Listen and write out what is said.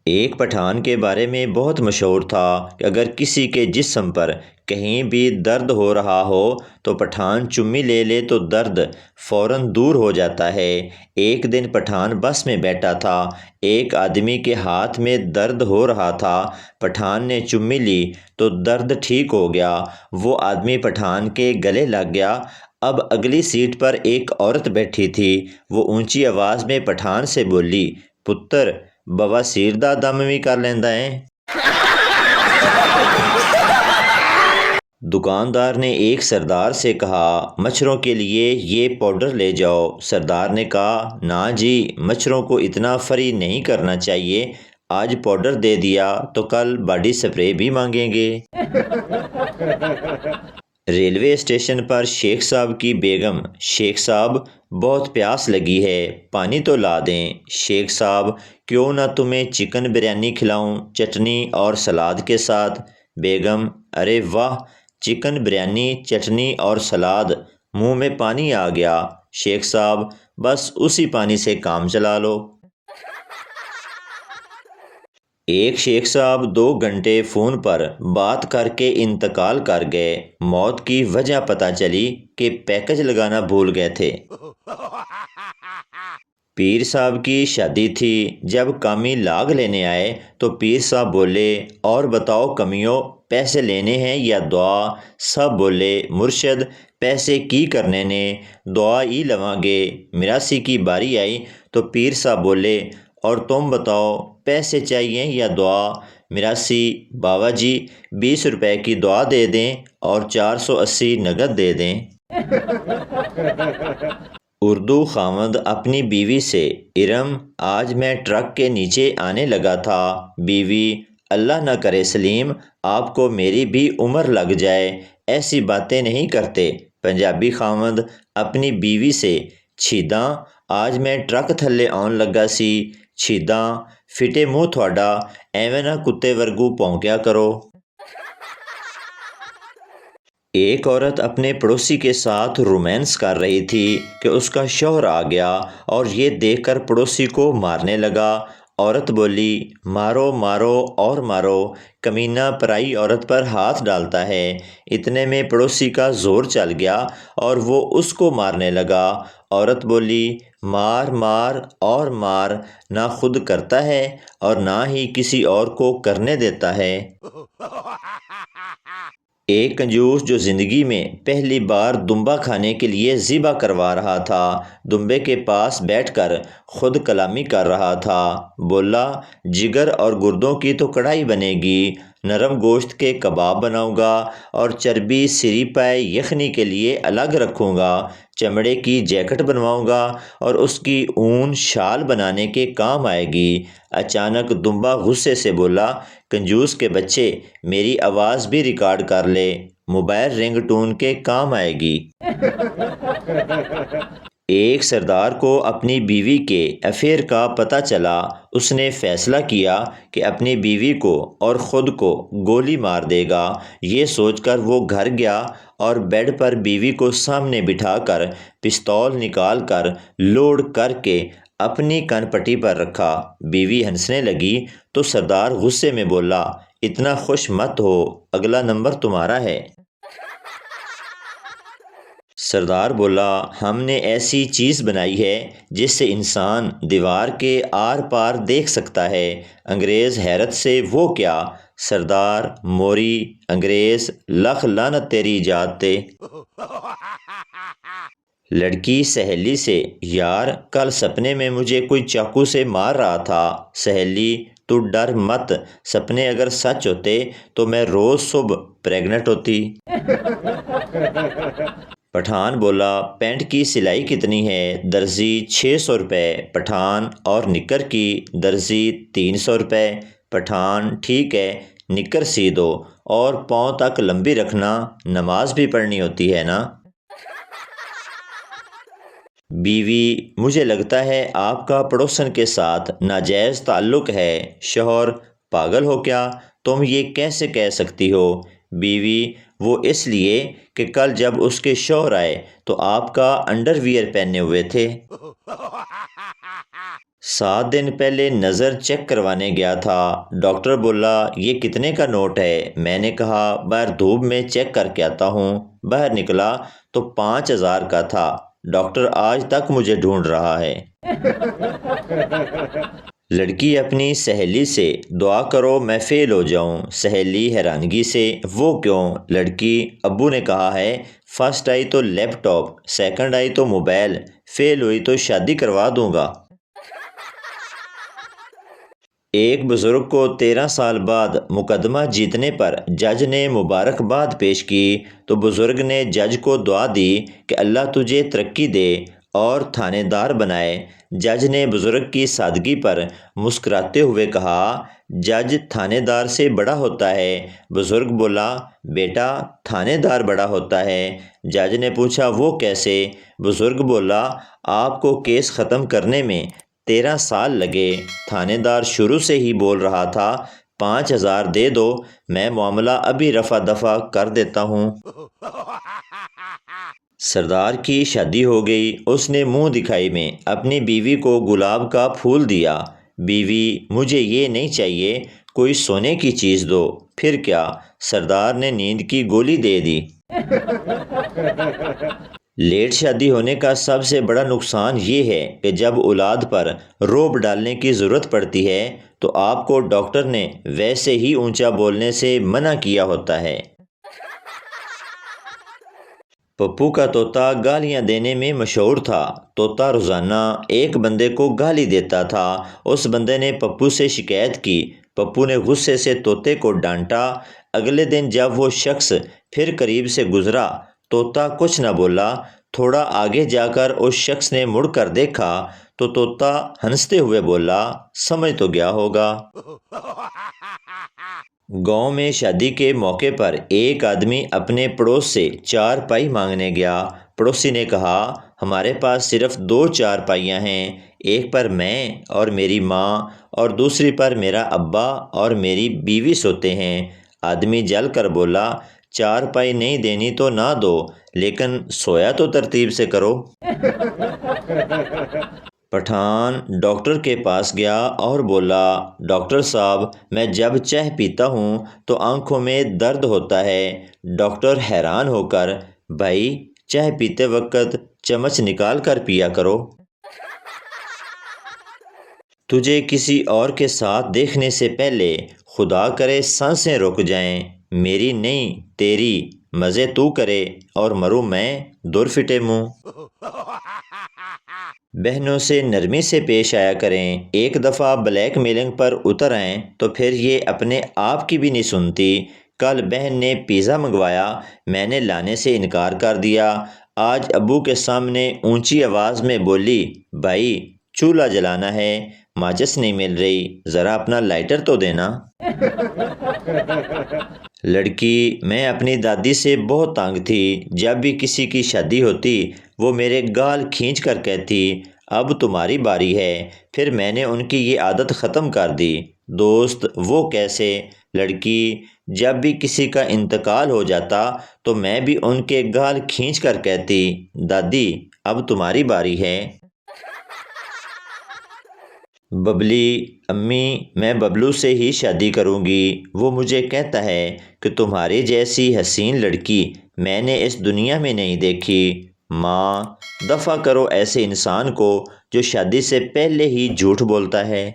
ایک پٹھان کے بارے میں بہت مشہور تھا کہ اگر کسی کے جسم پر کہیں بھی درد ہو رہا ہو تو پٹھان چمی لے لے تو درد فوراً دور ہو جاتا ہے۔ ایک دن پٹھان بس میں بیٹھا تھا، ایک آدمی کے ہاتھ میں درد ہو رہا تھا، پٹھان نے چمی لی تو درد ٹھیک ہو گیا۔ وہ آدمی پٹھان کے گلے لگ گیا۔ اب اگلی سیٹ پر ایک عورت بیٹھی تھی، وہ اونچی آواز میں پٹھان سے بولی، پتر بواسیر دا دم بھی کر لیندا ہے۔ دکاندار نے ایک سردار سے کہا، مچھروں کے لیے یہ پاؤڈر لے جاؤ۔ سردار نے کہا، نا جی، مچھروں کو اتنا فری نہیں کرنا چاہیے، آج پاؤڈر دے دیا تو کل باڈی سپرے بھی مانگیں گے۔ ریلوے اسٹیشن پر شیخ صاحب کی بیگم، شیخ صاحب بہت پیاس لگی ہے، پانی تو لا دیں۔ شیخ صاحب، کیوں نہ تمہیں چکن بریانی کھلاؤں، چٹنی اور سلاد کے ساتھ؟ بیگم، ارے واہ، چکن بریانی، چٹنی اور سلاد، منہ میں پانی آ گیا۔ شیخ صاحب، بس اسی پانی سے کام چلا لو۔ ایک شیخ صاحب 2 گھنٹے فون پر بات کر کے انتقال کر گئے۔ موت کی وجہ پتہ چلی کہ پیکج لگانا بھول گئے تھے۔ پیر صاحب کی شادی تھی، جب کامی لاگ لینے آئے تو پیر صاحب بولے، اور بتاؤ کمیوں، پیسے لینے ہیں یا دعا؟ سب بولے، مرشد پیسے کی کرنے نے، دعا ہی لواں گے۔ میراثی کی باری آئی تو پیر صاحب بولے، اور تم بتاؤ پیسے چاہیے یا دعا؟ میراثی، بابا جی 20 روپے کی دعا دے دیں اور 480 نقد دے دیں۔ اردو خاوند اپنی بیوی سے، ارم آج میں ٹرک کے نیچے آنے لگا تھا۔ بیوی، اللہ نہ کرے سلیم، آپ کو میری بھی عمر لگ جائے، ایسی باتیں نہیں کرتے۔ پنجابی خاوند اپنی بیوی سے، چھیداں آج میں ٹرک تھلے آن لگا سی، چھیداں فٹے منہ تھوڑا، ایویں نہ کتے ورگو پونکیا کرو۔ ایک عورت اپنے پڑوسی کے ساتھ رومانس کر رہی تھی کہ اس کا شوہر آ گیا اور یہ دیکھ کر پڑوسی کو مارنے لگا۔ عورت بولی، مارو مارو اور مارو، کمینہ پرائی عورت پر ہاتھ ڈالتا ہے۔ اتنے میں پڑوسی کا زور چل گیا اور وہ اس کو مارنے لگا۔ عورت بولی، مار مار اور مار، نہ خود کرتا ہے اور نہ ہی کسی اور کو کرنے دیتا ہے۔ ایک کنجوس جو زندگی میں پہلی بار دمبا کھانے کے لیے ذبح کروا رہا تھا، دمبے کے پاس بیٹھ کر خود کلامی کر رہا تھا، بولا، جگر اور گردوں کی تو کڑھائی بنے گی، نرم گوشت کے کباب بناؤں گا اور چربی سری پائے یخنی کے لیے الگ رکھوں گا، چمڑے کی جیکٹ بنواؤں گا اور اس کی اون شال بنانے کے کام آئے گی۔ اچانک دمبا غصے سے بولا، کنجوس کے بچے، میری آواز بھی ریکارڈ کر لے، موبائل رنگ ٹون کے کام آئے گی۔ ایک سردار کو اپنی بیوی کے افیئر کا پتہ چلا، اس نے فیصلہ کیا کہ اپنی بیوی کو اور خود کو گولی مار دے گا۔ یہ سوچ کر وہ گھر گیا اور بیڈ پر بیوی کو سامنے بٹھا کر پستول نکال کر لوڈ کر کے اپنی کن پٹی پر رکھا۔ بیوی ہنسنے لگی تو سردار غصے میں بولا، اتنا خوش مت ہو، اگلا نمبر تمہارا ہے۔ سردار بولا، ہم نے ایسی چیز بنائی ہے جس سے انسان دیوار کے آر پار دیکھ سکتا ہے۔ انگریز حیرت سے، وہ کیا؟ سردار، موری، انگریز، لکھ لعنت تیری ایجاد تے۔ لڑکی سہیلی سے، یار کل سپنے میں مجھے کوئی چاقو سے مار رہا تھا۔ سہیلی، تو ڈر مت، سپنے اگر سچ ہوتے تو میں روز صبح پریگننٹ ہوتی۔ پٹھان بولا، پینٹ کی سلائی کتنی ہے؟ درزی، 600 روپے۔ پٹھان، اور نکر کی؟ درزی، 300 روپے۔ پٹھان، ٹھیک ہے، نکر سی دو اور پاؤں تک لمبی رکھنا، نماز بھی پڑھنی ہوتی ہے نا۔ بیوی، مجھے لگتا ہے آپ کا پڑوسن کے ساتھ ناجائز تعلق ہے۔ شوہر، پاگل ہو کیا، تم یہ کیسے کہہ سکتی ہو؟ بیوی، وہ اس لیے کہ کل جب اس کے شوہر آئے تو آپ کا انڈر ویئر پہنے ہوئے تھے۔ 7 دن پہلے نظر چیک کروانے گیا تھا، ڈاکٹر بولا یہ کتنے کا نوٹ ہے؟ میں نے کہا باہر دھوپ میں چیک کر کے آتا ہوں۔ باہر نکلا تو 5,000 کا تھا۔ ڈاکٹر آج تک مجھے ڈھونڈ رہا ہے۔ لڑکی اپنی سہیلی سے دعا کرو میں فیل ہو جاؤں۔ سہیلی حیرانگی سے وہ کیوں؟ لڑکی ابو نے کہا ہے فرسٹ آئی تو لیپ ٹاپ، سیکنڈ آئی تو موبائل، فیل ہوئی تو شادی کروا دوں گا۔ ایک بزرگ کو 13 سال بعد مقدمہ جیتنے پر جج نے مبارکباد پیش کی تو بزرگ نے جج کو دعا دی کہ اللہ تجھے ترقی دے اور تھانے دار بنائے۔ جج نے بزرگ کی سادگی پر مسکراتے ہوئے کہا جج تھانے دار سے بڑا ہوتا ہے۔ بزرگ بولا بیٹا تھانے دار بڑا ہوتا ہے۔ جج نے پوچھا وہ کیسے؟ بزرگ بولا آپ کو کیس ختم کرنے میں 13 سال لگے، تھانے دار شروع سے ہی بول رہا تھا 5,000 دے دو، میں معاملہ ابھی رفع دفع کر دیتا ہوں۔ سردار کی شادی ہو گئی، اس نے منہ دکھائی میں اپنی بیوی کو گلاب کا پھول دیا۔ بیوی مجھے یہ نہیں چاہیے، کوئی سونے کی چیز دو۔ پھر کیا؟ سردار نے نیند کی گولی دے دی۔ لیٹ شادی ہونے کا سب سے بڑا نقصان یہ ہے کہ جب اولاد پر رعب ڈالنے کی ضرورت پڑتی ہے تو آپ کو ڈاکٹر نے ویسے ہی اونچا بولنے سے منع کیا ہوتا ہے۔ پپو کا طوطا گالیاں دینے میں مشہور تھا۔ طوطا روزانہ ایک بندے کو گالی دیتا تھا۔ اس بندے نے پپو سے شکایت کی۔ پپو نے غصے سے طوطے کو ڈانٹا۔ اگلے دن جب وہ شخص پھر قریب سے گزرا، طوطا کچھ نہ بولا۔ تھوڑا آگے جا کر اس شخص نے مڑ کر دیکھا تو طوطا ہنستے ہوئے بولا سمجھ تو گیا ہوگا۔ گاؤں میں شادی کے موقع پر ایک آدمی اپنے پڑوس سے 4 پائی مانگنے گیا۔ پڑوسی نے کہا ہمارے پاس صرف 2 چارپائیاں ہیں، ایک پر میں اور میری ماں اور دوسری پر میرا ابا اور میری بیوی سوتے ہیں۔ آدمی جل کر بولا 4 پائی نہیں دینی تو نہ دو، لیکن سویا تو ترتیب سے کرو۔ پٹھان ڈاکٹر کے پاس گیا اور بولا ڈاکٹر صاحب میں جب چائے پیتا ہوں تو آنکھوں میں درد ہوتا ہے۔ ڈاکٹر حیران ہو کر بھائی چائے پیتے وقت چمچ نکال کر پیا کرو۔ تجھے کسی اور کے ساتھ دیکھنے سے پہلے خدا کرے سانسیں رک جائیں، میری نہیں تیری، مزے تو کرے اور مروں میں، دور فٹے منہ۔ بہنوں سے نرمی سے پیش آیا کریں، ایک دفعہ بلیک میلنگ پر اتر آئیں تو پھر یہ اپنے آپ کی بھی نہیں سنتی۔ کل بہن نے پیزا منگوایا، میں نے لانے سے انکار کر دیا۔ آج ابو کے سامنے اونچی آواز میں بولی بھائی چولہا جلانا ہے، ماچس نہیں مل رہی، ذرا اپنا لائٹر تو دینا۔ لڑکی میں اپنی دادی سے بہت تنگ تھی، جب بھی کسی کی شادی ہوتی وہ میرے گال کھینچ کر کہتی اب تمہاری باری ہے، پھر میں نے ان کی یہ عادت ختم کر دی۔ دوست وہ کیسے؟ لڑکی جب بھی کسی کا انتقال ہو جاتا تو میں بھی ان کے گال کھینچ کر کہتی دادی اب تمہاری باری ہے۔ ببلی امی میں ببلو سے ہی شادی کروں گی، وہ مجھے کہتا ہے کہ تمہاری جیسی حسین لڑکی میں نے اس دنیا میں نہیں دیکھی۔ ماں دفع کرو ایسے انسان کو جو شادی سے پہلے ہی جھوٹ بولتا ہے۔